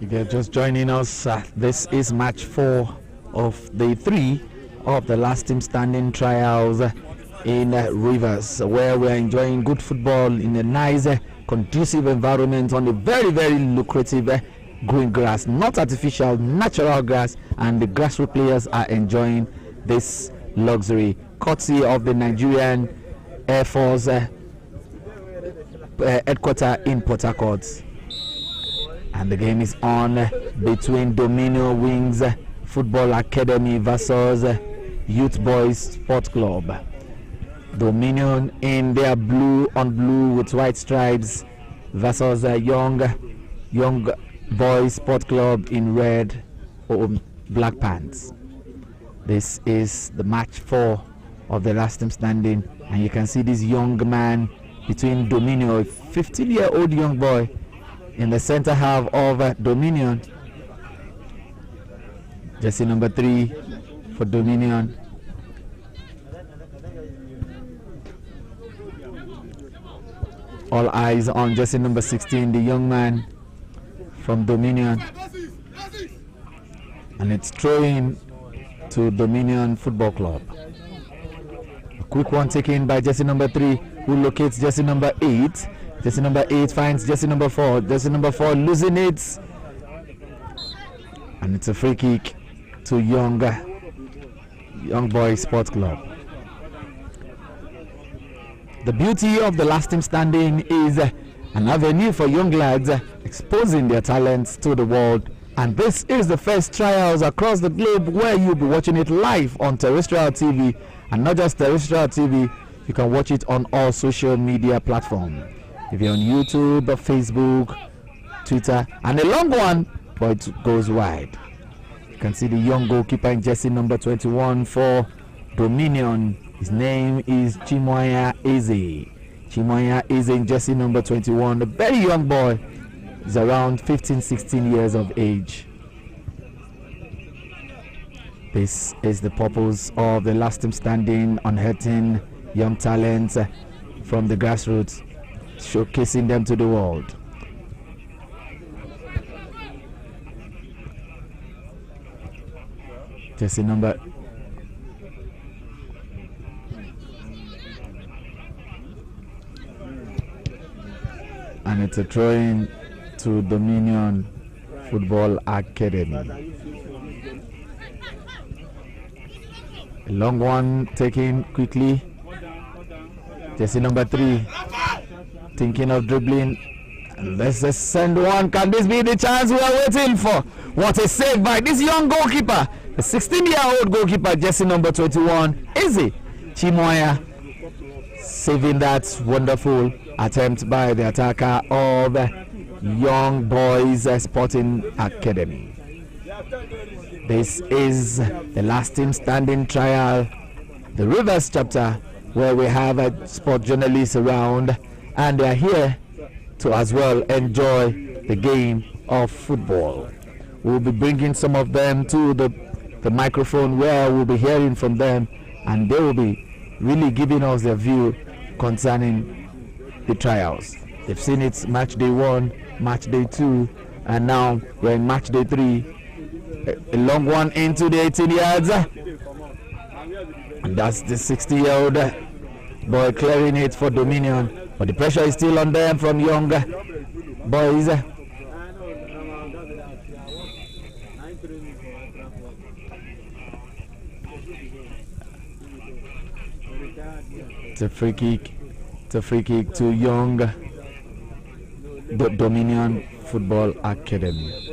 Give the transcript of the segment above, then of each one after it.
If you're just joining us, this is match 4 of the 3 of the last team standing trials in Rivers, where we're enjoying good football in a nice, conducive environment on a very, very lucrative green grass, not artificial, natural grass, and the grassroots players are enjoying this luxury, courtesy of the Nigerian Air Force headquarters in Port Harcourt. And the game is on between Dominion Wings Football Academy versus Youth Boys Sport Club. Dominion in their blue on blue with white stripes versus Young Boys Sport Club in red or black pants. This is the match 4 of the last team standing, and you can see this young man between Dominion, a 15-year-old young boy, in the center half of Dominion. Jersey number 3 for Dominion. All eyes on jersey number 16, the young man from Dominion. And it's throwing to Dominion Football Club. A quick one taken by jersey number 3, who locates jersey number 8. Jersey number 8 finds jersey number 4. Jersey number 4 losing it. And it's a free kick to Young Boys Sports Club. The beauty of the last team standing is an avenue for young lads exposing their talents to the world. And this is the first trials across the globe where you'll be watching it live on terrestrial TV. And not just terrestrial TV, you can watch it on all social media platforms. If you're on YouTube, Facebook, Twitter, and a long one, but it goes wide. You can see the young goalkeeper in jersey number 21 for Dominion. His name is Chimoya Eze. Chimoya Eze in jersey number 21. A very young boy. He's around 15-16 years of age. This is the purpose of the last team standing, unearthing young talents from the grassroots, showcasing them to the world. Jersey number and it's a throw-in to Dominion Football Academy. A long one taken quickly. Jersey number 3 thinking of dribbling. And let's just send one. Can this be the chance we are waiting for? What a save by this young goalkeeper, the 16-year-old goalkeeper, jersey number 21, Izzy Chimoya, saving that wonderful attempt by the attacker of Young Boys Sporting Academy. This is the last team standing trial, the Rivers chapter, where we have sport journalists around, and they are here to as well enjoy the game of football. We'll be bringing some of them to the microphone where we'll be hearing from them, and they will be really giving us their view concerning the trials. They've seen it match day 1, match day 2, and now we're in match day 3. A long one into the 18 yards, and that's the 60-year-old boy clearing it for Dominion, but the pressure is still on them from Young Boys. It's a free kick. It's a free kick to Young Dominion Football Academy.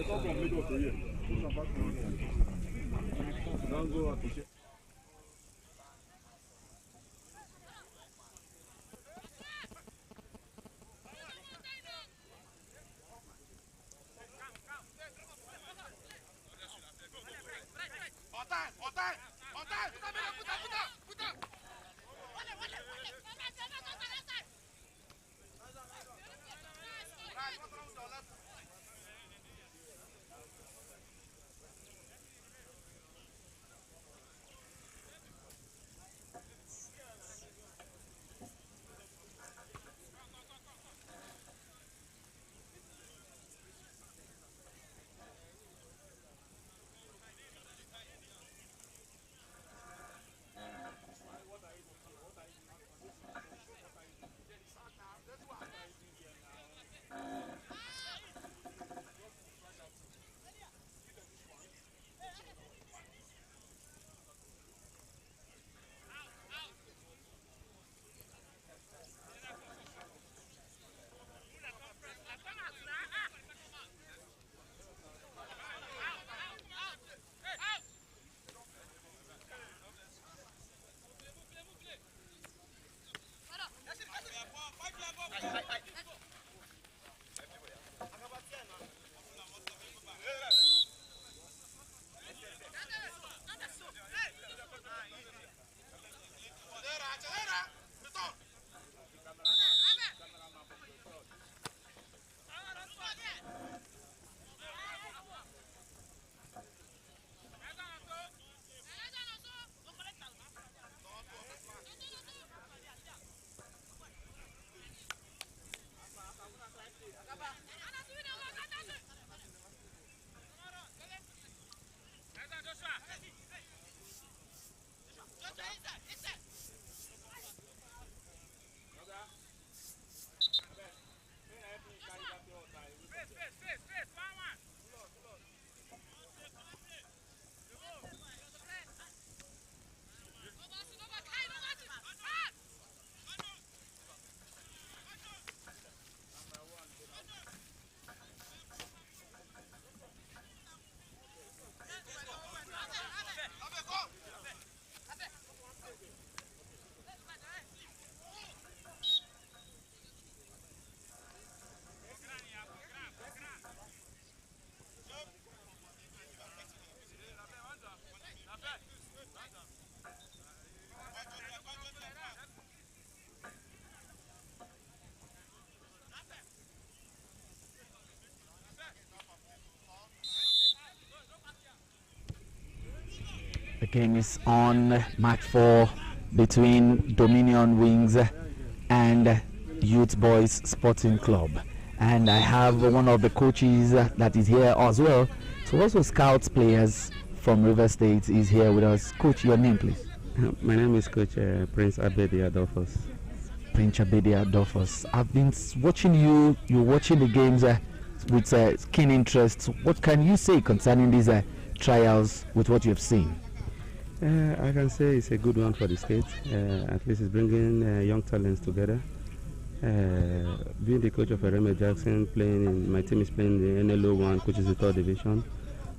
game is on, match 4 between Dominion Wings and Youth Boys Sporting Club. And I have one of the coaches that is here as well to also scout players from River State is here with us. Coach, your name please. My name is Coach Prince Abedi Adolphus. Prince Abedi Adolphus. I've been watching you. You're watching the games with keen interest. What can you say concerning these trials with what you have seen? I can say it's a good one for the state. At least it's bringing young talents together. Being the coach of Ereme Jackson, my team is playing the NLO 1, which is the 3rd division.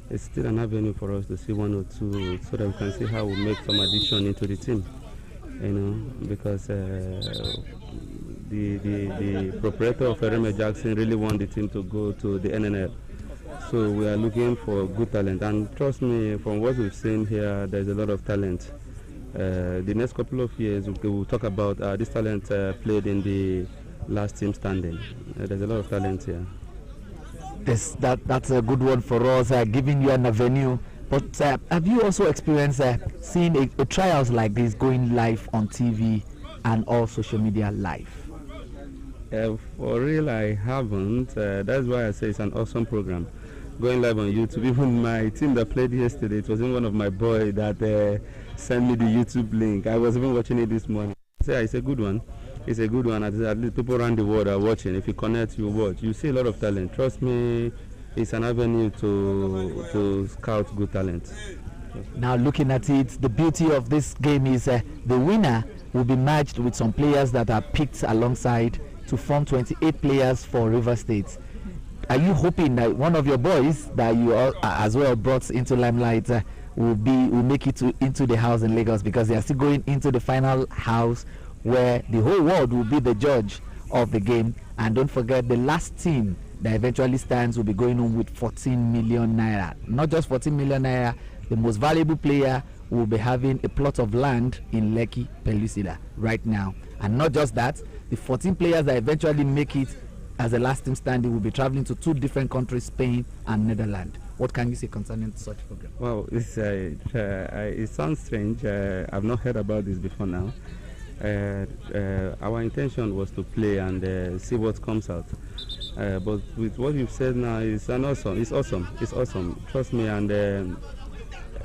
It's still an avenue for us to see 1 or 2 so that we can see how we make some addition into the team. Because the proprietor of Ereme Jackson really want the team to go to the NNL. So we are looking for good talent, and trust me, from what we've seen here, there's a lot of talent. The next couple of years, we will talk about this talent played in the last team standing. There's a lot of talent here. That's a good one for us, giving you an avenue. But have you also experienced seeing a trials like this going live on TV and all social media live? For real, I haven't. That's why I say it's an awesome program. Going live on YouTube. Even my team that played yesterday, it was even one of my boys that sent me the YouTube link. I was even watching it this morning. So it's a good one. It's a good one. At least people around the world are watching. If you connect, you watch. You see a lot of talent. Trust me, it's an avenue to scout good talent. Now looking at it, the beauty of this game is the winner will be matched with some players that are picked alongside to form 28 players for River State. Are you hoping that one of your boys that you as well brought into limelight will make it into the house in Lagos, because they are still going into the final house where the whole world will be the judge of the game? And don't forget, the last team that eventually stands will be going home with 14 million naira. Not just 14 million naira, the most valuable player will be having a plot of land in Lekki Peninsula right now. And not just that, the 14 players that eventually make it as the last team standing will be traveling to 2 different countries, Spain and Netherlands. What can you say concerning such program? Wow, it sounds strange. I've not heard about this before now. Our intention was to play and see what comes out. But with what you've said now, it's awesome. Trust me, and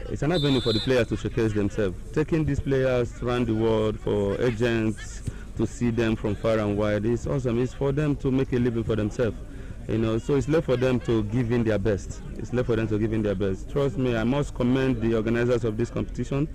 it's an avenue for the players to showcase themselves. Taking these players around the world for agents to see them from far and wide is awesome. It's for them to make a living for themselves. So it's left for them to give in their best. Trust me, I must commend the organizers of this competition.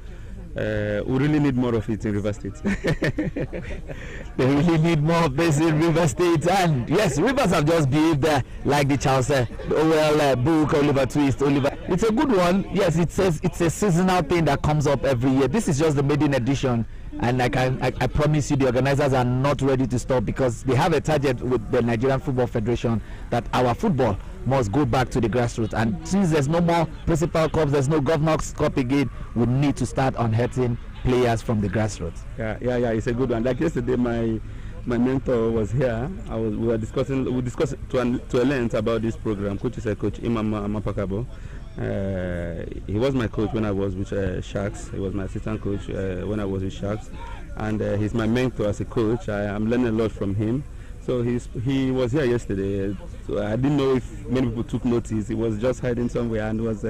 We really need more of it in River State. They really need more of this in River State. And yes, Rivers have just behaved like the Charles Orwell book, Oliver Twist. It's a good one. Yes, it says it's a seasonal thing that comes up every year. This is just the maiden edition. And I promise you, the organizers are not ready to stop, because they have a target with the Nigerian Football Federation that our football must go back to the grassroots. And since there's no more principal cups, there's no governor's cup again, we need to start unearthing players from the grassroots. Yeah, it's a good one. Like yesterday, my mentor was here. We discussed to a length about this program. Coach is Coach Imam Mapakabo. He was my coach when I was with Sharks. He was my assistant coach when I was with Sharks, and he's my mentor as a coach. I am learning a lot from him. So he was here yesterday. So I didn't know if many people took notice. He was just hiding somewhere and was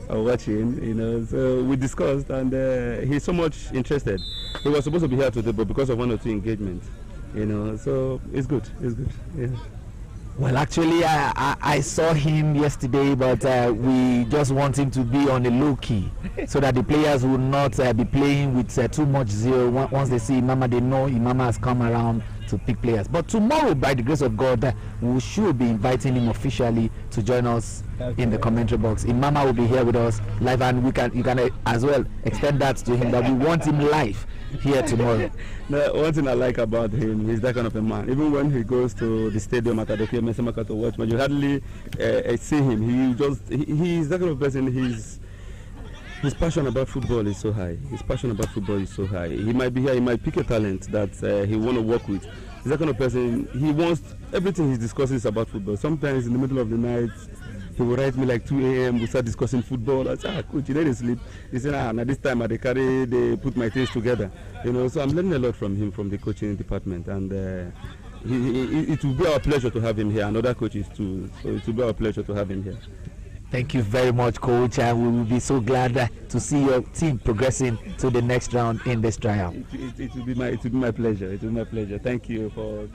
watching. So we discussed, and he's so much interested. He was supposed to be here today, but because of 1 or 2 engagements, so it's good. Yeah. Well, actually, I saw him yesterday, but we just want him to be on a low key so that the players will not be playing with too much zeal. Once they see Imama, they know Imama has come around to pick players. But tomorrow, by the grace of God, we should be inviting him officially to join us in the commentary box. Imama will be here with us live, and you can as well extend that to him that we want him live here tomorrow. No, one thing I like about him, he's that kind of a man. Even when he goes to the stadium at Adoke Mesemaka to watch, but you hardly see him. He's that kind of person. His passion about football is so high. He might be here, he might pick a talent that he want to work with. He's that kind of person. He wants everything he discusses about football. Sometimes in the middle of the night, he would write me like 2 a.m. We start discussing football. I said, coach, you didn't sleep. He said, now this time they put my things together. So I'm learning a lot from him, from the coaching department, and it will be our pleasure to have him here, and other coaches too. So it will be our pleasure to have him here. Thank you very much, Coach. We will be so glad to see your team progressing to the next round in this trial. It will be my pleasure. It will be my pleasure. Thank you for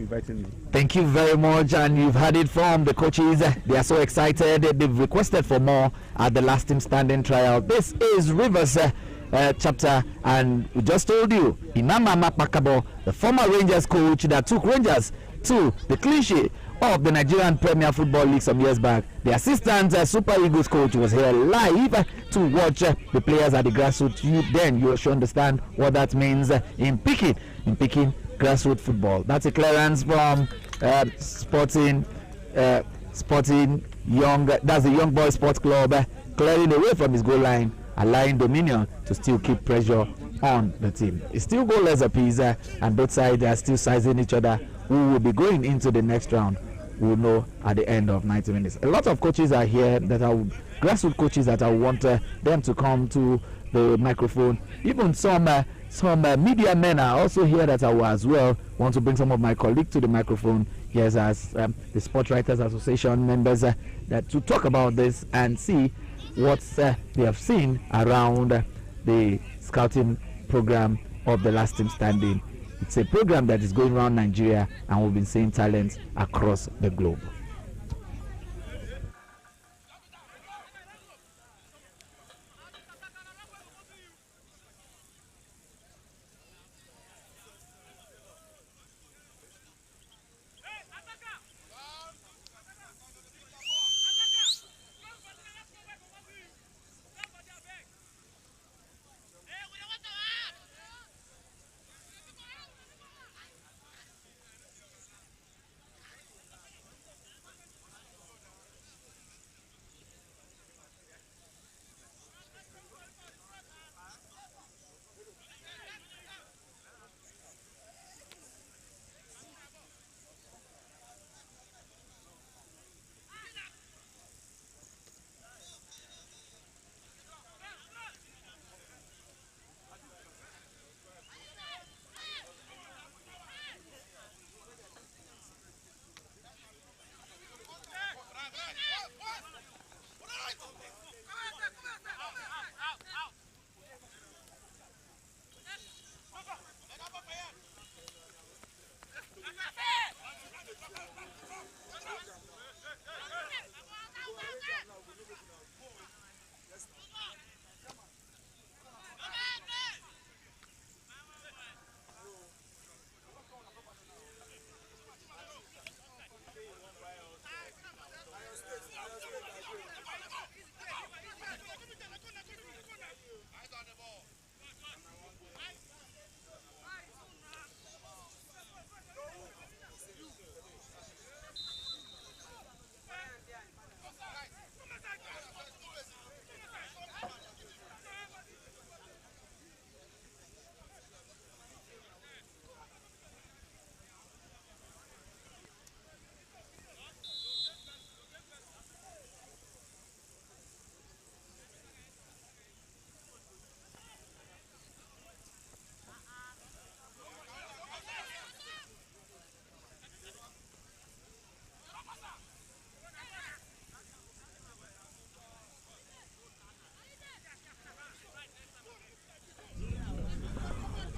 inviting me. Thank you very much, and you've heard it from the coaches. They are so excited. They've requested for more at the last team standing trial. This is Rivers chapter, and we just told you, Imam Makpakabo, the former Rangers coach that took Rangers to the cliche of the Nigerian Premier Football League some years back. The assistant Super Eagles coach was here live to watch the players at the grassroots. You should understand what that means in picking grassroots football. That's a clearance from Sporting Young. That's the Young Boys Sports Club clearing away from his goal line, allowing Dominion to still keep pressure on the team. It's still goalless apiece, and both sides are still sizing each other. Who will be going into the next round, we'll know at the end of 90 minutes. A lot of coaches are here that are grassroots coaches that I want them to come to the microphone. Even some media men are also here that I will as well want to bring some of my colleagues to the microphone. Yes, as the Sports Writers Association members that to talk about this and see what they have seen around the scouting program of the last team standing. It's a program that is going around Nigeria, and we've been seeing talents across the globe.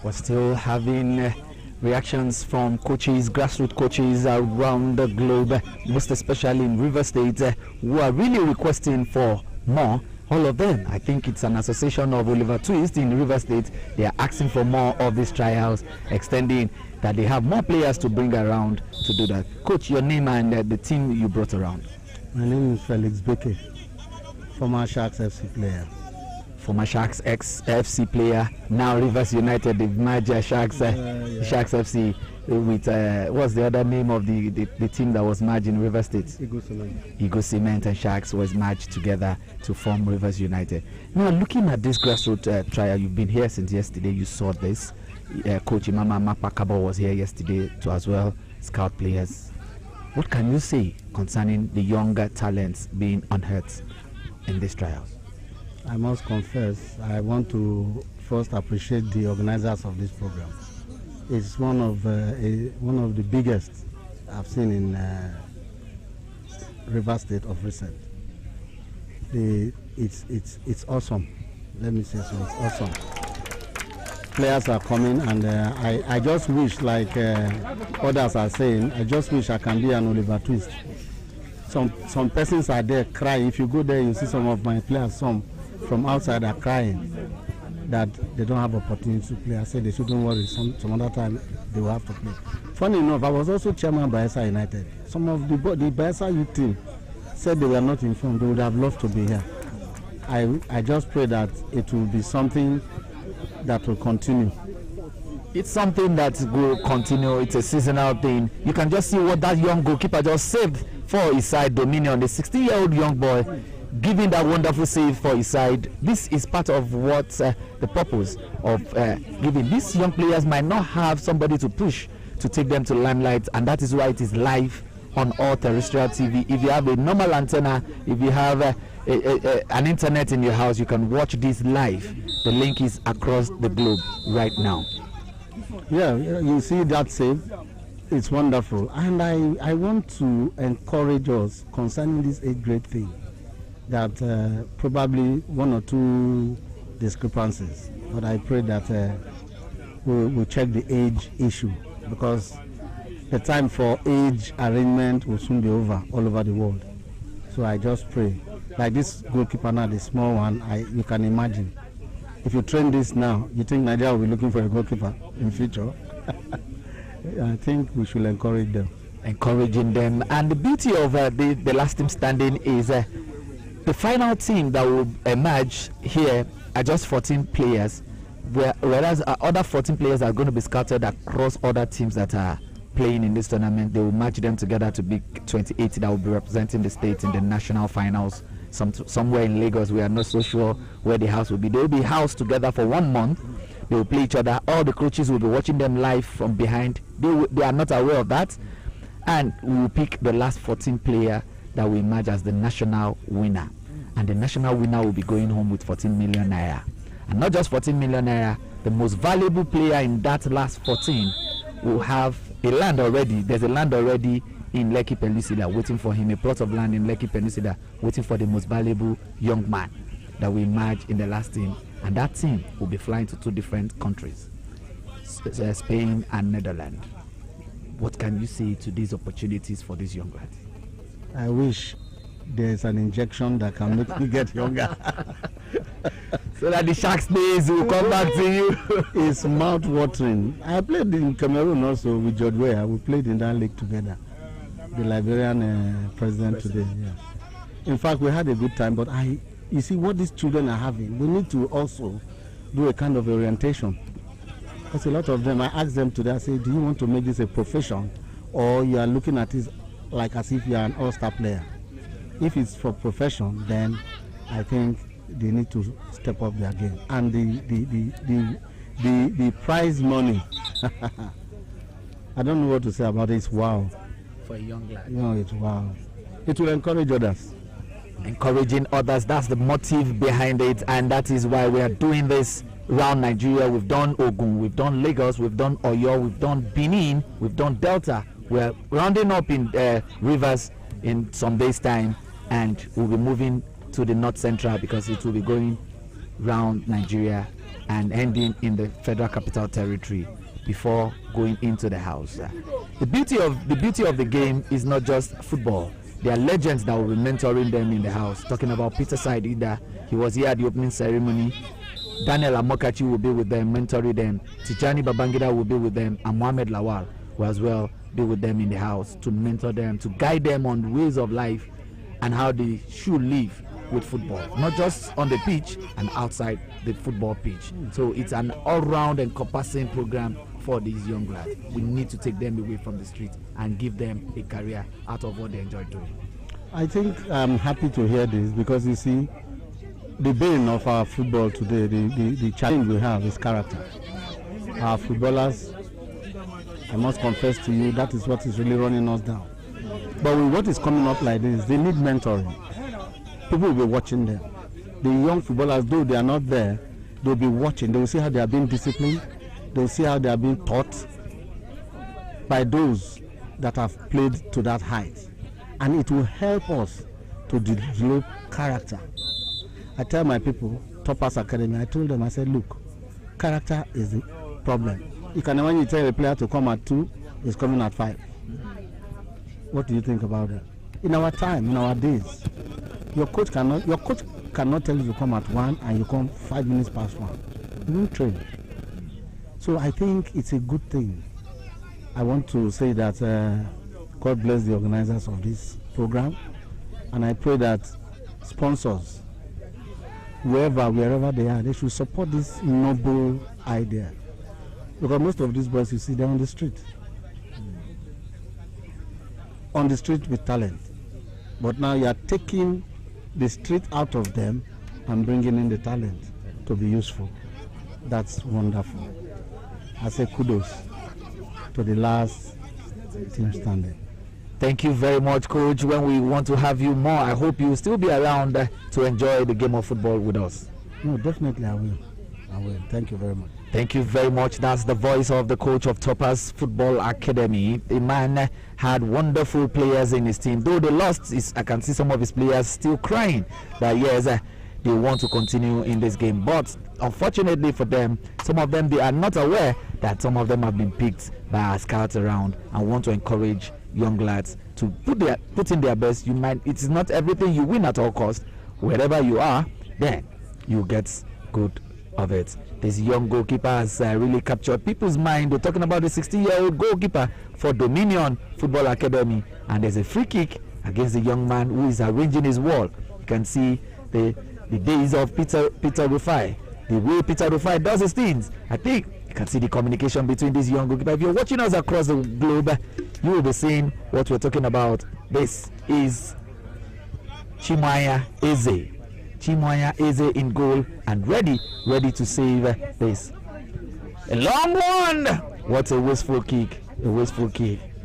We're still having reactions from coaches, grassroots coaches around the globe, most especially in Rivers State, who are really requesting for more. All of them, I think it's an association of Oliver Twist in Rivers State. They are asking for more of these trials, extending that they have more players to bring around to do that. Coach, your name and the team you brought around. My name is Felix Beke, former Sharks FC player. Former Sharks FC player, now Rivers United. They've merged Sharks FC with what's the other name of the team that was merged in Rivers State? Eagle Cement and Sharks was merged together to form Rivers United. Now, looking at this grassroots trial, you've been here since yesterday. You saw this. Coach Imam Makpakabo was here yesterday to as well scout players. What can you say concerning the younger talents being unearthed in these trials? I must confess, I want to first appreciate the organizers of this program. It's one of the biggest I've seen in Rivers State of recent. It's awesome. Let me say so. It's awesome. Players are coming, and I just wish, like others are saying, I just wish I can be an Oliver Twist. Some persons are there crying. If you go there, you see some of my players, some from outside are crying that they don't have opportunity to play. I said they shouldn't worry. Some other time they will have to play. Funny enough, I was also chairman of Bayelsa United. Some of the Bayelsa youth team said they were not informed. They would have loved to be here. I just pray that it will be something that will continue. It's something that will continue. It's a seasonal thing. You can just see what that young goalkeeper just saved for his side, Dominion, the 16-year-old young boy, giving that wonderful save for his side. This is part of what the purpose of giving. These young players might not have somebody to push to take them to limelight, and that is why it is live on all terrestrial TV. If you have a normal antenna, if you have an internet in your house, you can watch this live. The link is across the globe right now. Yeah, you see that save. It's wonderful, and I want to encourage us concerning this age grade thing, that probably one or two discrepancies, but I pray that we'll check the age issue, because the time for age arrangement will soon be over all over the world. So I just pray, like this goalkeeper now, the small one, you can imagine, if you train this now, you think Nigeria will be looking for a goalkeeper in future? I think we should encourage them. Encouraging them. And the beauty of the last team standing is the final team that will emerge here are just 14 players, whereas other 14 players are going to be scattered across other teams that are playing in this tournament. They will match them together to be 28 that will be representing the state in the national finals. Somewhere in Lagos, we are not so sure where the house will be. They will be housed together for 1 month. They will play each other. All the coaches will be watching them live from behind. They are not aware of that. And we will pick the last 14 player that will emerge as the national winner. And the national winner will be going home with 14 million naira. And not just 14 million naira, the most valuable player in that last 14 will have a land already. There's a land already in Lekki Peninsula waiting for him, a plot of land in Lekki Peninsula waiting for the most valuable young man that will emerge in the last team. And that team will be flying to 2 different countries, Spain and Netherlands. What can you say to these opportunities for these young lads? I wish there's an injection that can make me get younger. So that the Sharks days will come back to you. It's mouth-watering. I played in Cameroon also with George Weah. We played in that league together. The Liberian president today. Yeah. In fact, we had a good time, but you see what these children are having. We need to also do a kind of orientation. Because a lot of them, I asked them today, I said, do you want to make this a profession, or you are looking at it like as if you are an all-star player? If it's for profession, then I think they need to step up their game. And the prize money, I don't know what to say about it. It's wow. For a young lad. You know, it's wow. It will encourage others. Encouraging others, that's the motive behind it, and that is why we are doing this around Nigeria. We've done Ogun, we've done Lagos, we've done Oyo, we've done Benin, we've done Delta. We're rounding up in Rivers in some days' time, and we'll be moving to the North Central because it will be going round Nigeria and ending in the Federal Capital Territory before going into the house. The beauty of the game is not just football. There are legends that will be mentoring them in the house. Talking about Peter Saidida, he was here at the opening ceremony. Daniel Amokachi will be with them, mentoring them. Tijani Babangida will be with them, and Mohamed Lawal will as well be with them in the house to mentor them, to guide them on ways of life and how they should live with football, not just on the pitch and outside the football pitch. So it's an all-round encompassing program for these young lads. We need to take them away from the street and give them a career out of what they enjoy doing. I think I'm happy to hear this, because you see, the bane of our football today, the challenge we have is character. Our footballers, I must confess to you, that is what is really running us down. But with what is coming up like this, they need mentoring. People will be watching them. The young footballers, though they are not there, they'll be watching. They will see how they are being disciplined. They will see how they are being taught by those that have played to that height. And it will help us to develop character. I tell my people, Topaz Academy, I told them, I said, look, character is the problem. You can when you tell a player to come at 2, he's coming at 5. What do you think about that? In our time, in our days, your coach cannot tell you to come at 1 and you come 5 minutes past 1. You won't train. So I think it's a good thing. I want to say that God bless the organizers of this program, and I pray that sponsors, wherever they are, they should support this noble idea. Because most of these boys, you see, they're on the street. On the street with talent. But now you are taking the street out of them and bringing in the talent to be useful. That's wonderful. I say kudos to the last team standing. Thank you very much, Coach. When we want to have you more, I hope you will still be around to enjoy the game of football with us. No, definitely I will. I will. Thank you very much. Thank you very much. That's the voice of the coach of Topaz Football Academy. The man had wonderful players in his team. Though they lost, I can see some of his players still crying that yes, they want to continue in this game. But unfortunately for them, some of them, they are not aware that some of them have been picked by our scouts around and want to encourage young lads to put in their best. It is not everything you win at all costs. Wherever you are, then you get good of it. This young goalkeeper has really captured people's mind. We're talking about the 16-year-old goalkeeper for Dominion Football Academy, and there's a free kick against the young man who is arranging his wall. You can see the days of Peter Rufai, the way Peter Rufai does his things. I think you can see the communication between this young goalkeeper. If you're watching us across the globe, you will be seeing what we're talking about. This is Chimaya Eze. Chimaya Eze in goal and ready to save this. A long one! What a wasteful kick. A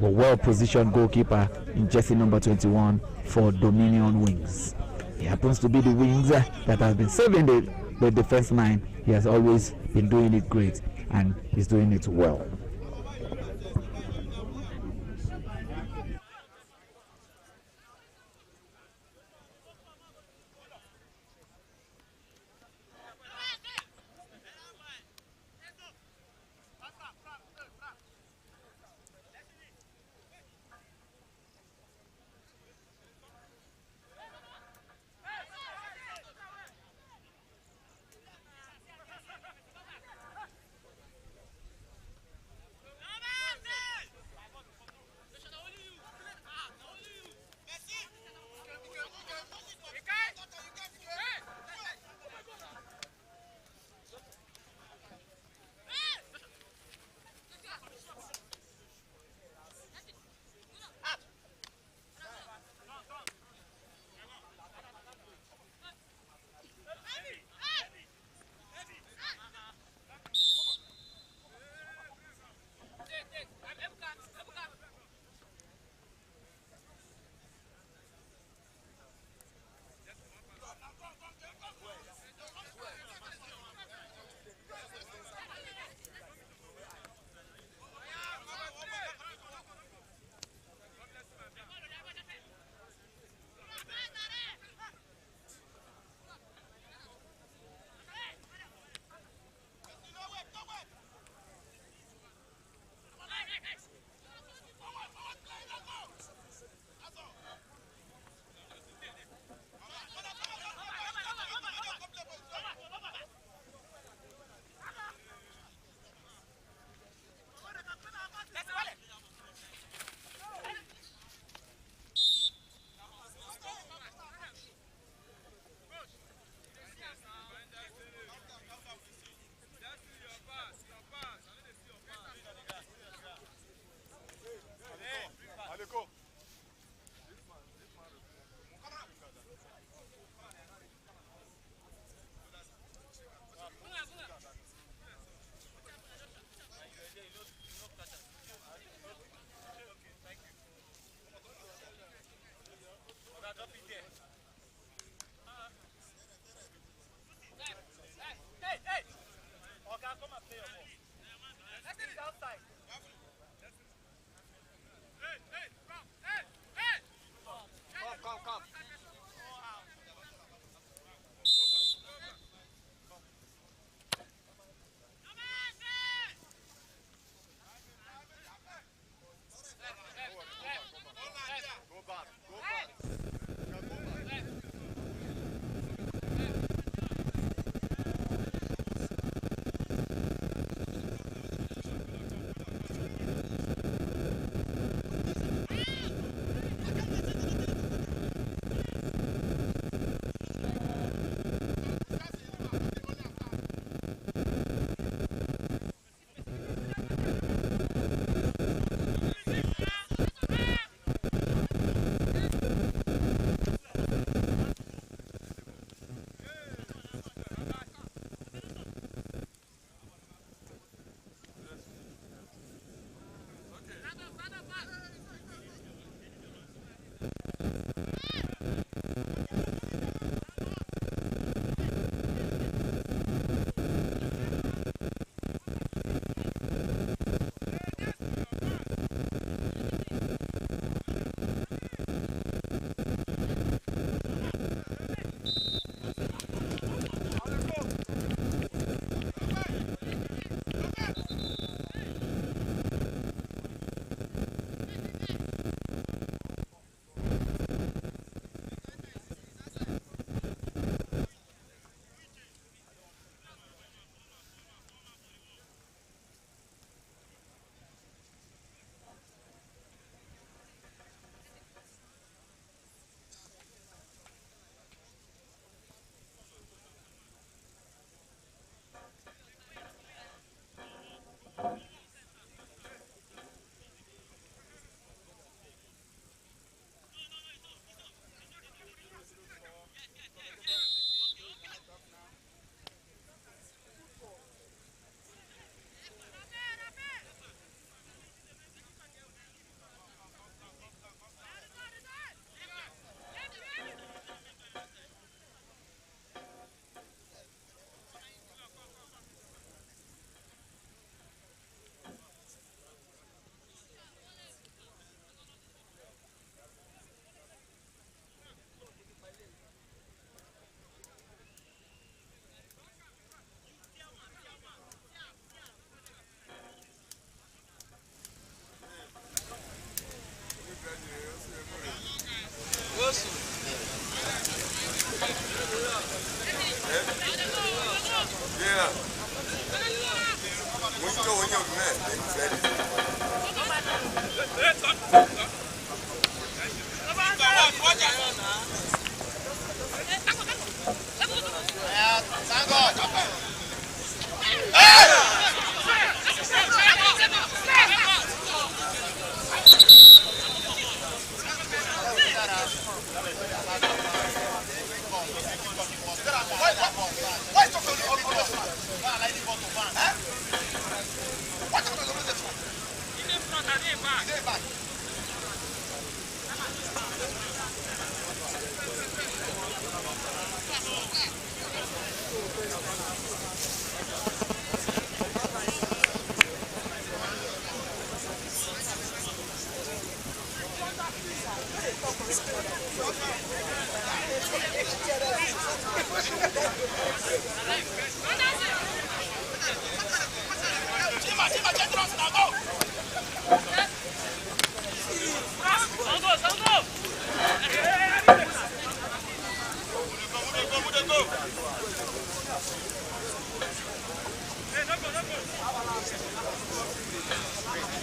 well-positioned goalkeeper in jersey number 21 for Dominion Wings. He happens to be the wings that has been saving the defense line. He has always been doing it great, and he's doing it well.